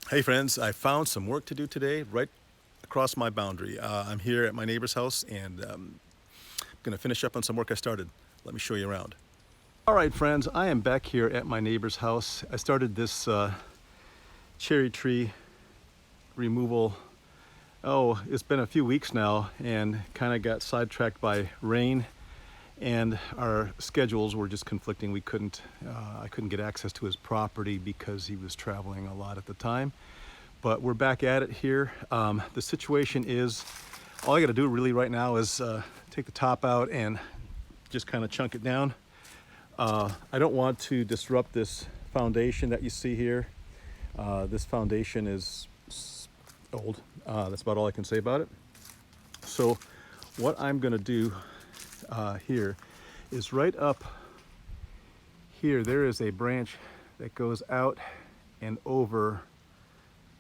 Hey friends, I found some work to do today right across my boundary. I'm here at my neighbor's house and I'm gonna finish up on some work I started. Let me show you around. All right friends, I am back here at my neighbor's house. I started this cherry tree removal, it's been a few weeks now, and kind of got sidetracked by rain, and our schedules were just conflicting. I couldn't get access to his property because he was traveling a lot at the time. But we're back at it here. The situation is, all I got to do really right now is take the top out and just kind of chunk it down. I don't want to disrupt this foundation that you see here. This foundation is old. That's about all I can say about it. So what I'm going to do here is right up here, there is a branch that goes out and over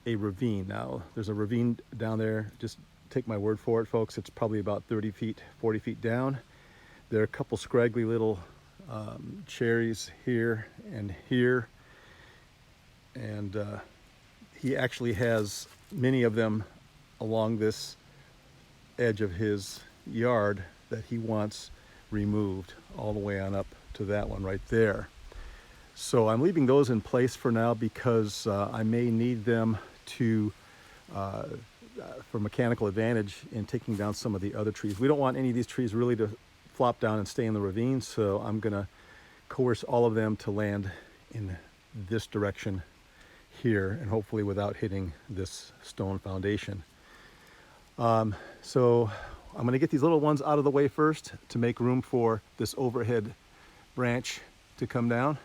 a ravine. Now there's a ravine down there. Just take my word for it, folks. It's probably about 30 feet, 40 feet down. There are a couple scraggly little cherries here and here, and he actually has many of them along this edge of his yard that he wants removed all the way on up to that one right there. So I'm leaving those in place for now because I may need them to for mechanical advantage in taking down some of the other trees. We don't want any of these trees really to flop down and stay in the ravine, so I'm gonna coerce all of them to land in this direction here, and hopefully without hitting this stone foundation. So I'm going to get these little ones out of the way first to make room for this overhead branch to come down.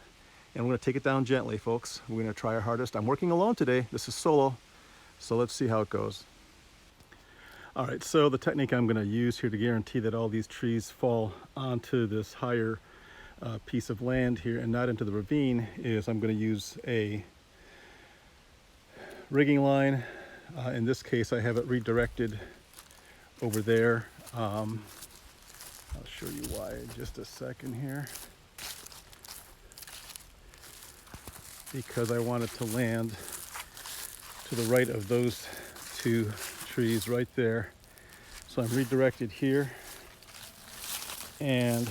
And we're going to take it down gently, folks. We're going to try our hardest. I'm working alone today. This is solo. So let's see how it goes. All right, so the technique I'm going to use here to guarantee that all these trees fall onto this higher piece of land here and not into the ravine is I'm going to use a rigging line. In this case, I have it redirected over there. I'll show you why in just a second here. Because I want it to land to the right of those two trees right there. So I'm redirected here, and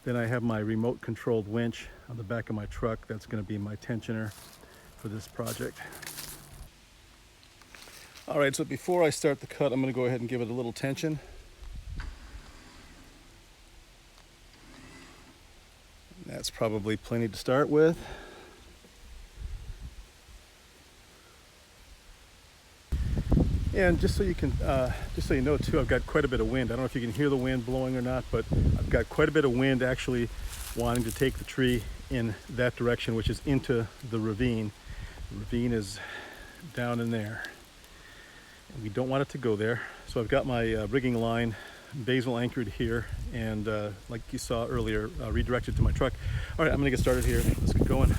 then I have my remote controlled winch on the back of my truck. That's going to be my tensioner for this project. All right, so before I start the cut, I'm going to go ahead and give it a little tension. That's probably plenty to start with. And just so you know too, I've got quite a bit of wind. I don't know if you can hear the wind blowing or not, but I've got quite a bit of wind actually wanting to take the tree in that direction, which is into the ravine. The ravine is down in there, and we don't want it to go there. So I've got my rigging line basil anchored here, and like you saw earlier, redirected to my truck. All right, I'm gonna get started here. Let's get going.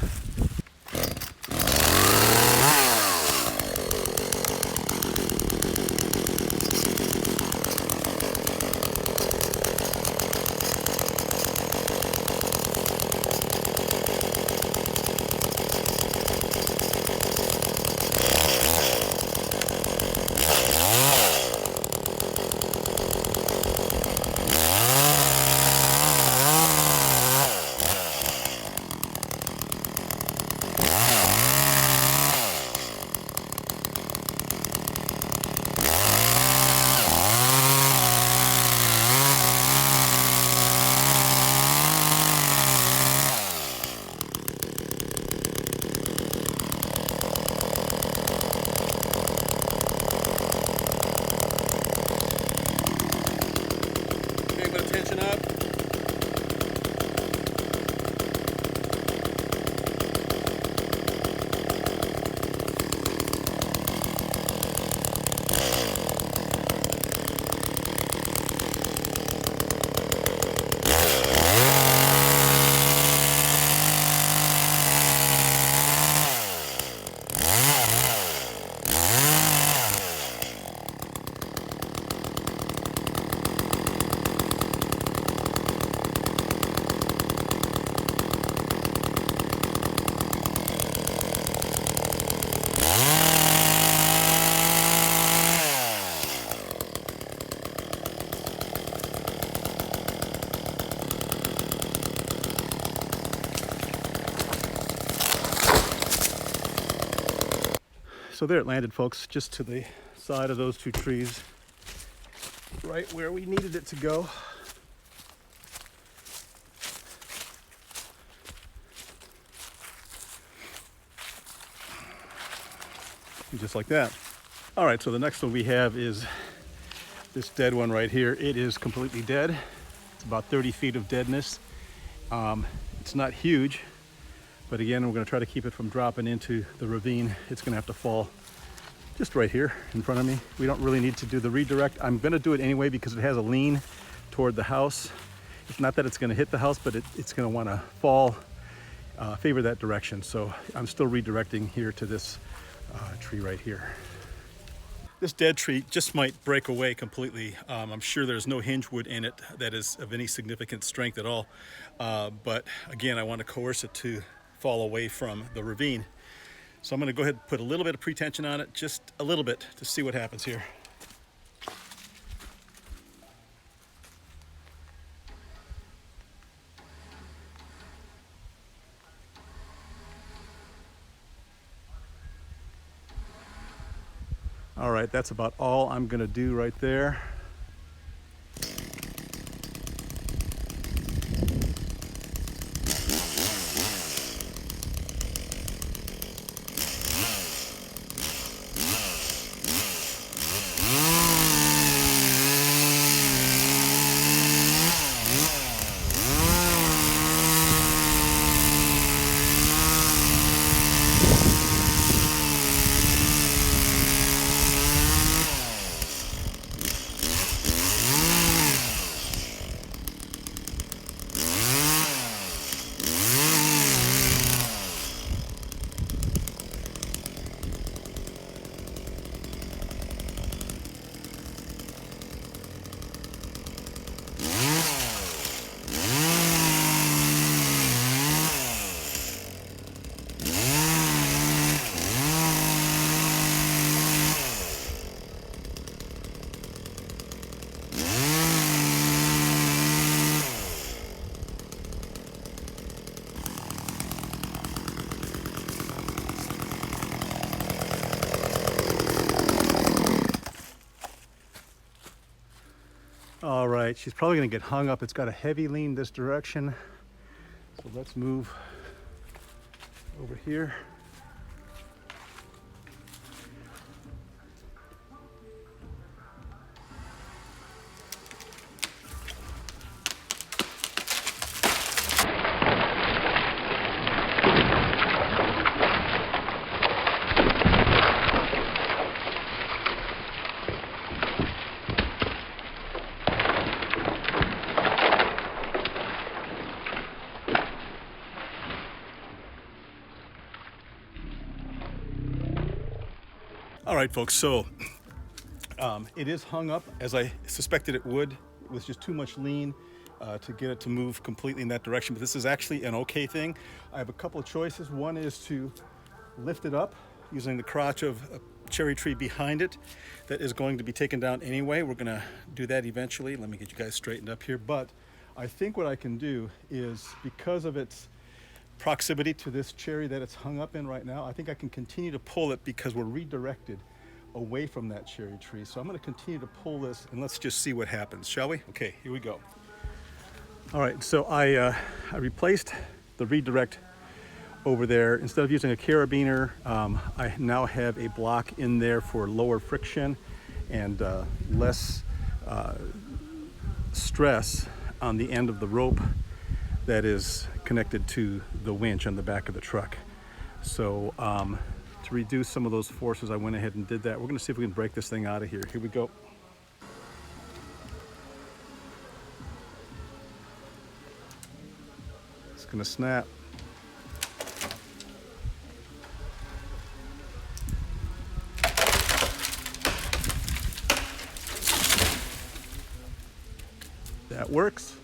so there it landed, folks, just to the side of those two trees, right where we needed it to go. Just like that. All right, so the next one we have is this dead one right here. It is completely dead. It's about 30 feet of deadness. It's not huge, but again, we're going to try to keep it from dropping into the ravine. It's going to have to fall just right here in front of me. We don't really need to do the redirect. I'm going to do it anyway because it has a lean toward the house. It's not that it's going to hit the house, but it's going to want to fall, favor that direction. So I'm still redirecting here to this tree right here. This dead tree just might break away completely. I'm sure there's no hinge wood in it that is of any significant strength at all. But again, I want to coerce it to fall away from the ravine. So I'm going to go ahead and put a little bit of pre-tension on it, just a little bit, to see what happens here. All right, that's about all I'm going to do right there. All right, she's probably gonna get hung up. It's got a heavy lean this direction. So let's move over here. All right, folks, so it is hung up as I suspected it would. It was just too much lean to get it to move completely in that direction, but this is actually an okay thing. I have a couple of choices. One is to lift it up using the crotch of a cherry tree behind it that is going to be taken down anyway. We're gonna do that eventually. Let me get you guys straightened up here. But I think what I can do is, because of its proximity to this cherry that it's hung up in right now, I think I can continue to pull it because we're redirected away from that cherry tree. So I'm going to continue to pull this and let's just see what happens, shall we? Okay, here we go. All right, so I replaced the redirect over there. Instead of using a carabiner, I now have a block in there for lower friction and less stress on the end of the rope that is connected to the winch on the back of the truck. So to reduce some of those forces, I went ahead and did that. We're gonna see if we can break this thing out of here. Here we go. It's gonna snap. That works.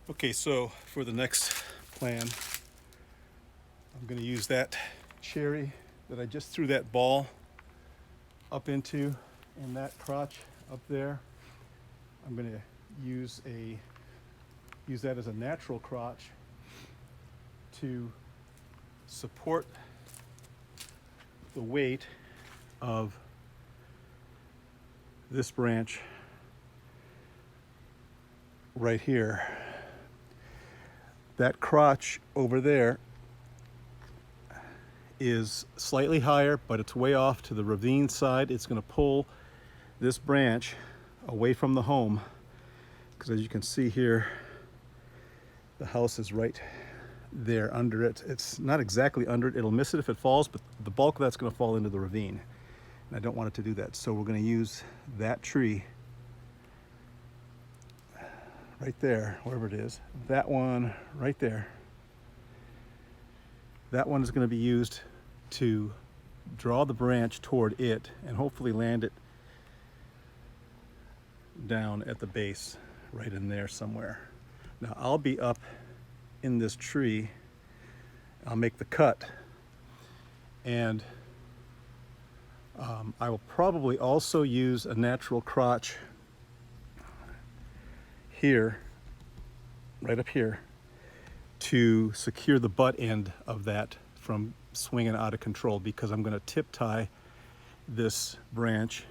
Okay, so for the next plan, I'm going to use that cherry that I just threw that ball up into, and that crotch up there. I'm going to use that as a natural crotch to support the weight of this branch right here. That crotch over there is slightly higher, but it's way off to the ravine side. It's going to pull this branch away from the home, because as you can see here, the house is right there under it. It's not exactly under it. It'll miss it if it falls, but the bulk of that's going to fall into the ravine, and I don't want it to do that. So we're going to use that tree right there, wherever it is. That one right there. That one is going to be used to draw the branch toward it and hopefully land it down at the base, right in there somewhere. Now I'll be up in this tree. I'll make the cut, and I will probably also use a natural crotch here, right up here, to secure the butt end of that from swinging out of control, because I'm going to tip tie this branch,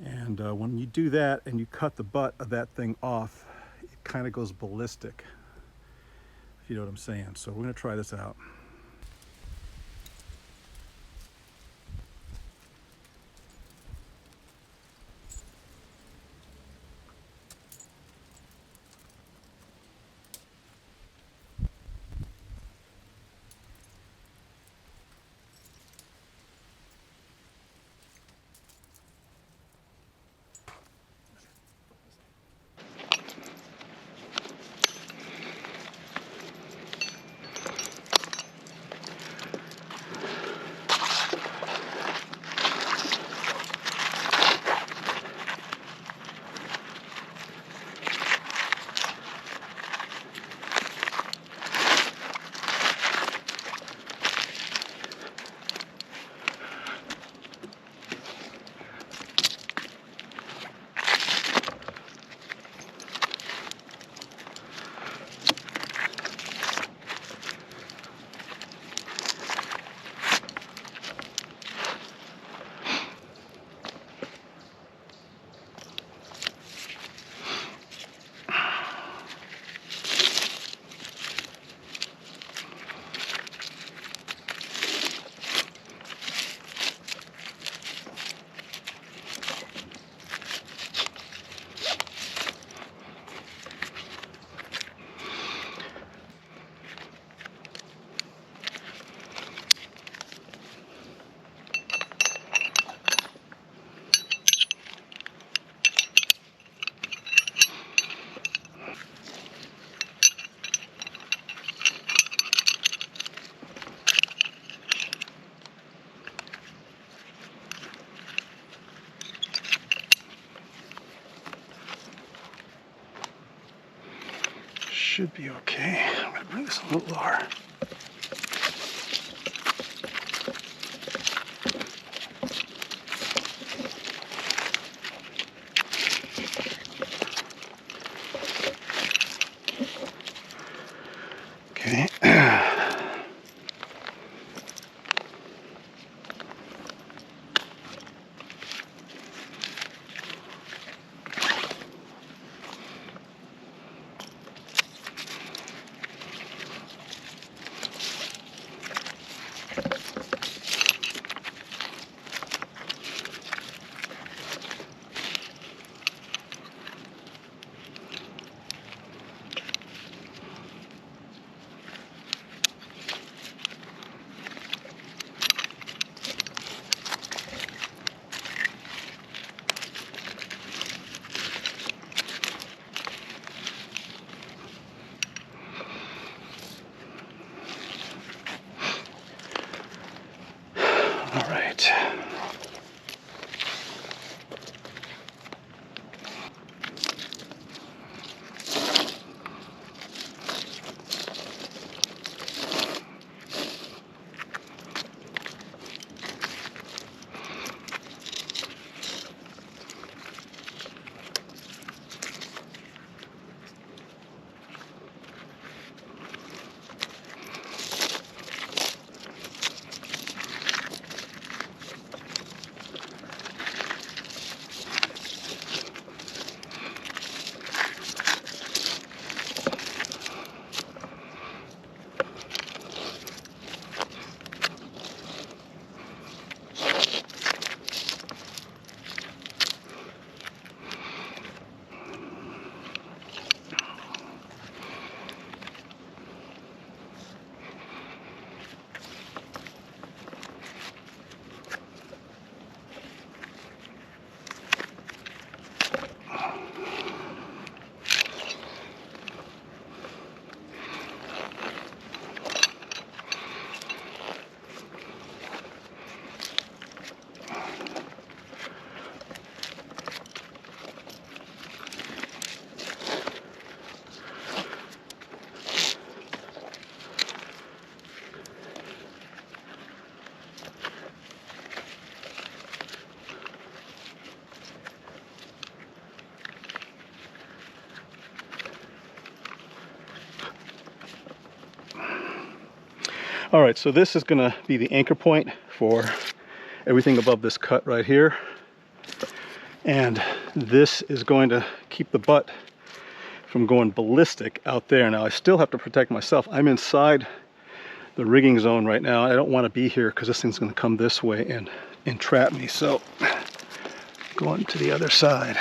and when you do that and you cut the butt of that thing off, it kind of goes ballistic, if you know what I'm saying. So we're going to try this out. Should be okay. I'm going to bring this a little lower. Okay. All right, so this is gonna be the anchor point for everything above this cut right here. And this is going to keep the butt from going ballistic out there. Now I still have to protect myself. I'm inside the rigging zone right now. I don't want to be here because this thing's going to come this way and entrap me. So going to the other side.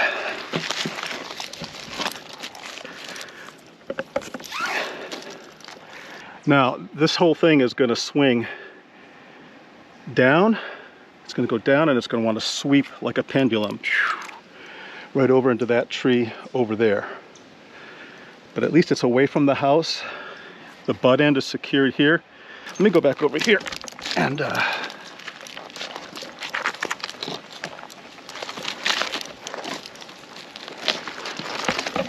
Now this whole thing is going to swing down. It's going to go down and it's going to want to sweep like a pendulum right over into that tree over there. But at least it's away from the house. The butt end is secured here. Let me go back over here and I'm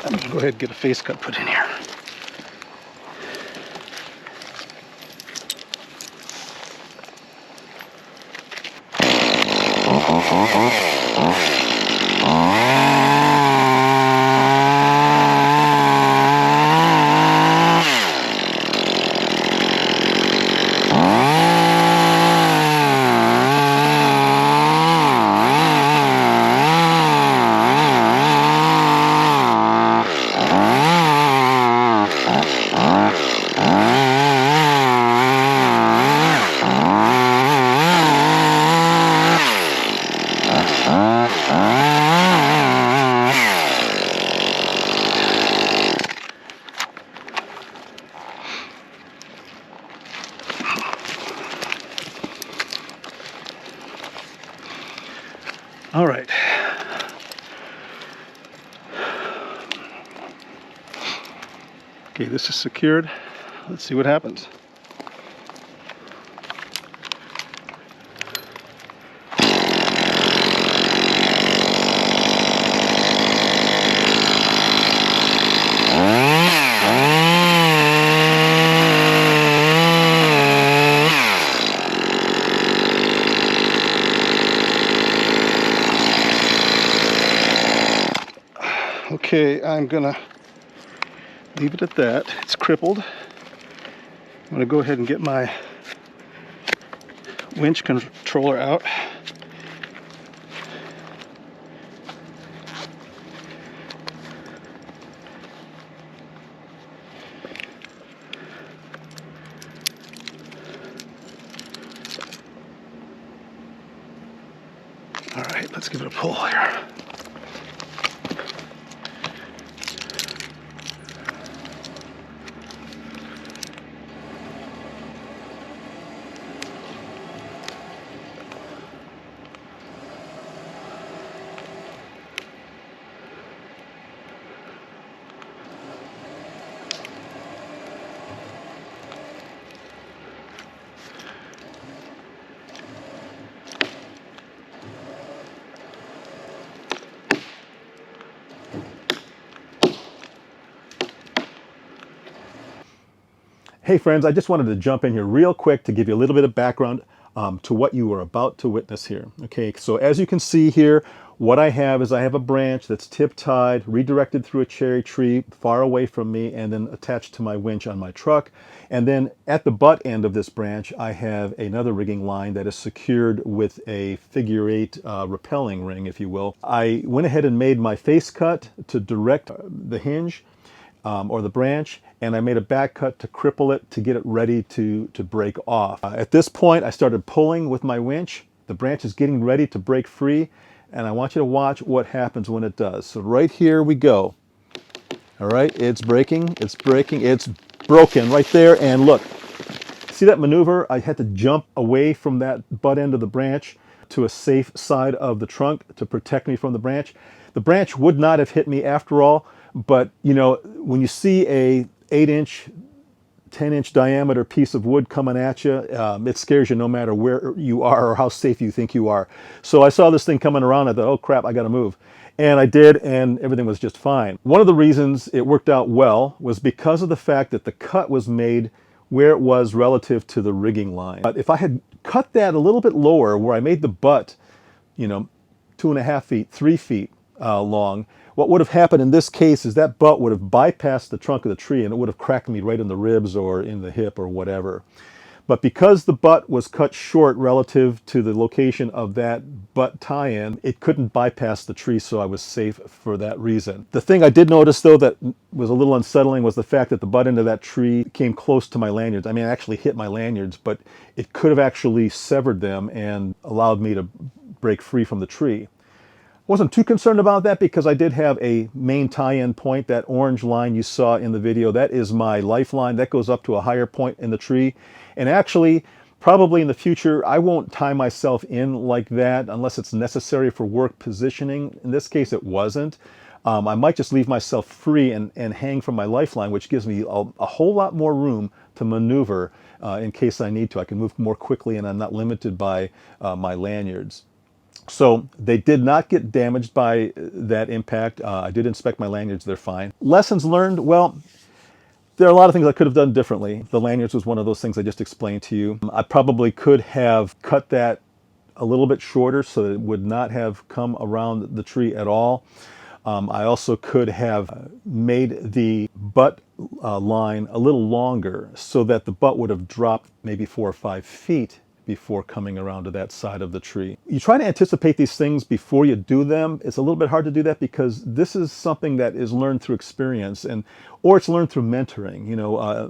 going to go ahead and get a face cut put in here. All right. Okay, this is secured. Let's see what happens. Okay, I'm gonna leave it at that. It's crippled. I'm gonna go ahead and get my winch controller out. All right, let's give it a pull here. Hey friends, I just wanted to jump in here real quick to give you a little bit of background to what you are about to witness here. Okay, so as you can see here, what I have is I have a branch that's tip-tied, redirected through a cherry tree far away from me, and then attached to my winch on my truck. And then at the butt end of this branch, I have another rigging line that is secured with a figure-8 rappelling ring, if you will. I went ahead and made my face cut to direct the hinge or the branch, and I made a back cut to cripple it to get it ready to break off. At this point, I started pulling with my winch. The branch is getting ready to break free, and I want you to watch what happens when it does. So right here we go. All right, it's breaking, it's broken right there, and look. See that maneuver? I had to jump away from that butt end of the branch to a safe side of the trunk to protect me from the branch. The branch would not have hit me after all, but you know, when you see a 8-inch, 10-inch diameter piece of wood coming at you, it scares you no matter where you are or how safe you think you are. So I saw this thing coming around, I thought, oh crap, I gotta move. And I did, and everything was just fine. One of the reasons it worked out well was because of the fact that the cut was made where it was relative to the rigging line. But if I had cut that a little bit lower, where I made the butt, you know, 2.5 feet, 3 feet long, what would have happened in this case is that butt would have bypassed the trunk of the tree and it would have cracked me right in the ribs or in the hip or whatever. But because the butt was cut short relative to the location of that butt tie-in, it couldn't bypass the tree, so I was safe for that reason. The thing I did notice, though, that was a little unsettling was the fact that the butt end of that tree came close to my lanyards. I mean, it actually hit my lanyards, but it could have actually severed them and allowed me to break free from the tree. Wasn't too concerned about that because I did have a main tie-in point. That orange line you saw in the video, that is my lifeline. That goes up to a higher point in the tree. And actually, probably in the future, I won't tie myself in like that unless it's necessary for work positioning. In this case, it wasn't. I might just leave myself free and hang from my lifeline, which gives me a whole lot more room to maneuver in case I need to. I can move more quickly and I'm not limited by my lanyards. So they did not get damaged by that impact. I did inspect my lanyards, they're fine. Lessons learned, well, there are a lot of things I could have done differently. The lanyards was one of those things I just explained to you. I probably could have cut that a little bit shorter so that it would not have come around the tree at all. I also could have made the butt line a little longer so that the butt would have dropped maybe 4 or 5 feet before coming around to that side of the tree. You try to anticipate these things before you do them. It's a little bit hard to do that because this is something that is learned through experience or it's learned through mentoring,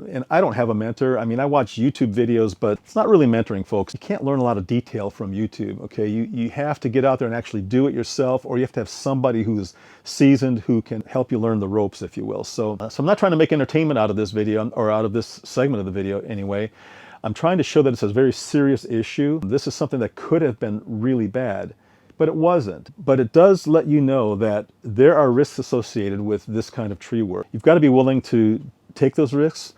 and I don't have a mentor. I mean, I watch YouTube videos, but it's not really mentoring, folks. You can't learn a lot of detail from YouTube, okay? You have to get out there and actually do it yourself, or you have to have somebody who's seasoned who can help you learn the ropes, if you will. So I'm not trying to make entertainment out of this video, or out of this segment of the video anyway. I'm trying to show that it's a very serious issue. This is something that could have been really bad, but it wasn't. But it does let you know that there are risks associated with this kind of tree work. You've got to be willing to take those risks,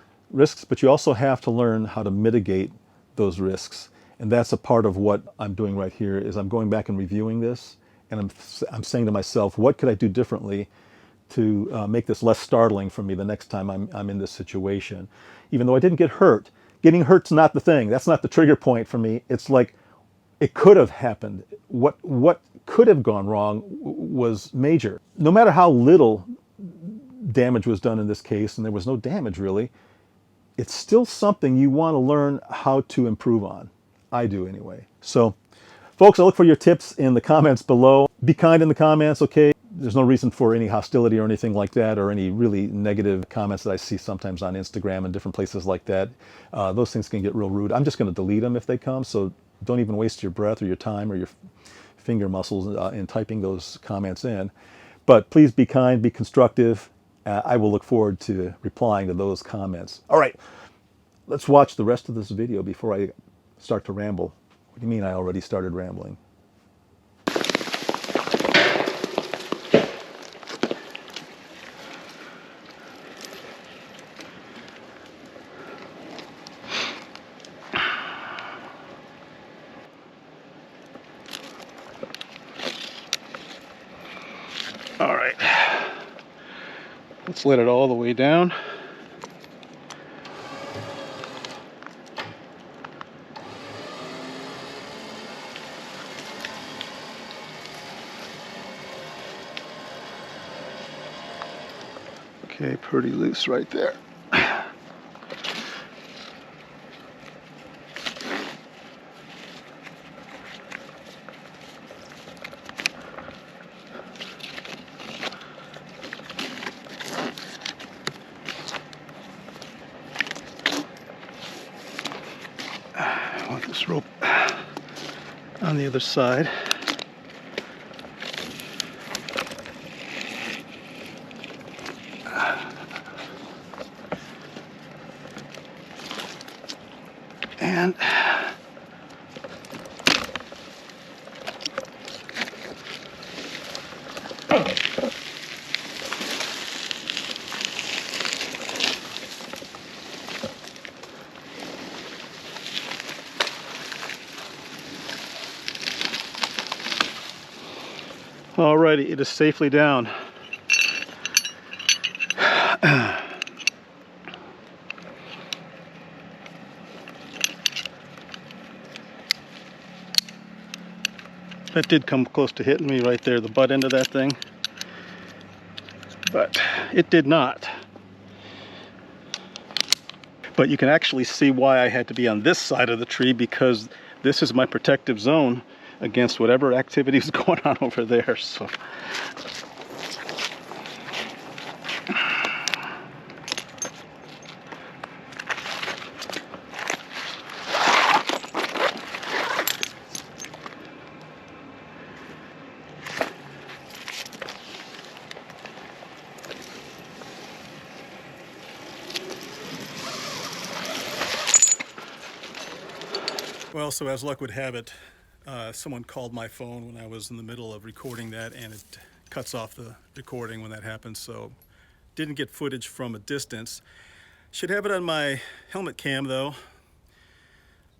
but you also have to learn how to mitigate those risks. And that's a part of what I'm doing right here is I'm going back and reviewing this, and I'm saying to myself, what could I do differently to make this less startling for me the next time I'm in this situation? Even though I didn't get hurt, getting hurt's not the thing. That's not the trigger point for me. It's like, it could have happened. What could have gone wrong was major. No matter how little damage was done in this case, and there was no damage really, it's still something you want to learn how to improve on. I do anyway. So, folks, I look for your tips in the comments below. Be kind in the comments, okay? There's no reason for any hostility or anything like that, or any really negative comments that I see sometimes on Instagram and different places like that. Those things can get real rude. I'm just going to delete them if they come, so don't even waste your breath or your time or your finger muscles in typing those comments in. But please be kind, be constructive. I will look forward to replying to those comments. All right, let's watch the rest of this video before I start to ramble. What do you mean I already started rambling? All right, let's let it all the way down. Okay, pretty loose right there. I want this rope on the other side. And alrighty, it is safely down. That did come close to hitting me right there, the butt end of that thing, but it did not. But you can actually see why I had to be on this side of the tree, because this is my protective zone against whatever activity is going on over there. So well, so as luck would have it, someone called my phone when I was in the middle of recording that, and it cuts off the recording when that happens, so didn't get footage from a distance. Should have it on my helmet cam though.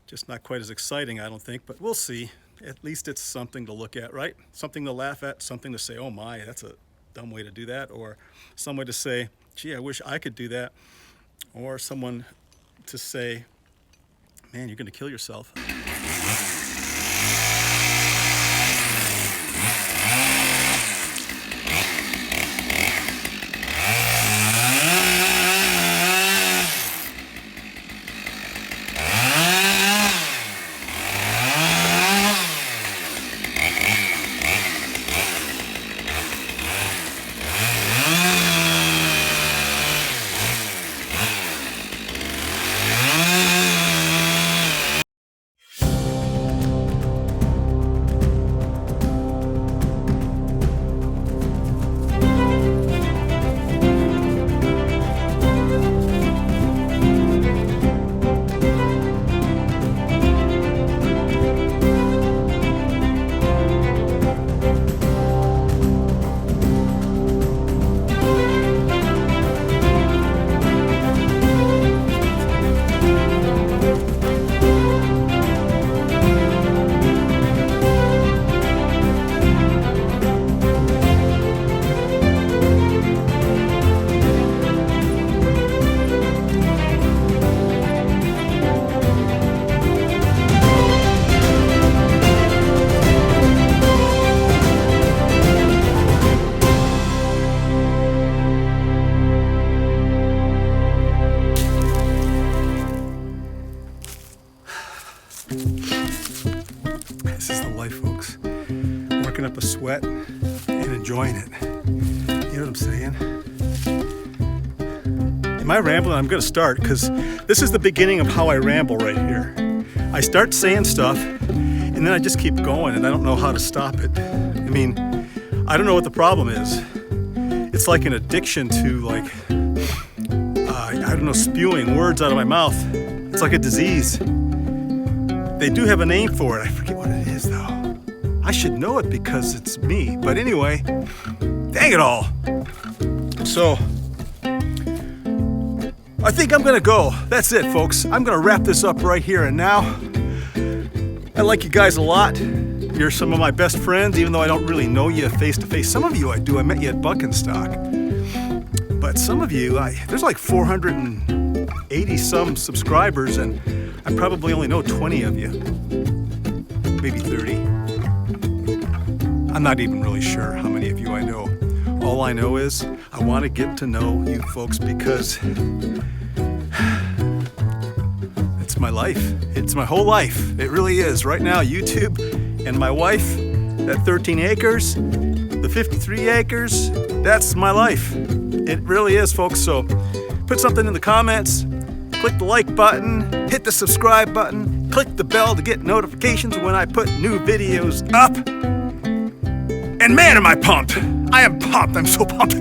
Just not quite as exciting, I don't think, but we'll see. At least it's something to look at, right? Something to laugh at, something to say, oh my, that's a dumb way to do that, or some way to say, gee, I wish I could do that, or someone to say, man, you're gonna kill yourself. This is the life, folks. Working up a sweat and enjoying it. You know what I'm saying? Am I rambling? I'm going to start, because this is the beginning of how I ramble right here. I start saying stuff, and then I just keep going, and I don't know how to stop it. I mean, I don't know what the problem is. It's like an addiction to, like, I don't know, spewing words out of my mouth. It's like a disease. They do have a name for it. I forget what it is, though. I should know it because it's me. But anyway, dang it all. So, I think I'm gonna go. That's it, folks. I'm gonna wrap this up right here and now. I like you guys a lot. You're some of my best friends, even though I don't really know you face to face. Some of you I do. I met you at Buckenstock. But some of you, there's like 480 some subscribers, and I probably only know 20 of you, maybe 30. I'm not even really sure how many of you I know. All I know is I want to get to know you folks, because it's my life. It's my whole life. It really is. Right now, YouTube and my wife, that 13 acres, the 53 acres, that's my life. It really is, folks. So put something in the comments. Click the like button, hit the subscribe button, click the bell to get notifications when I put new videos up. And man, am I pumped! I am pumped. I'm so pumped. I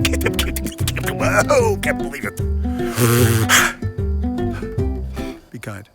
can't believe it. Be kind.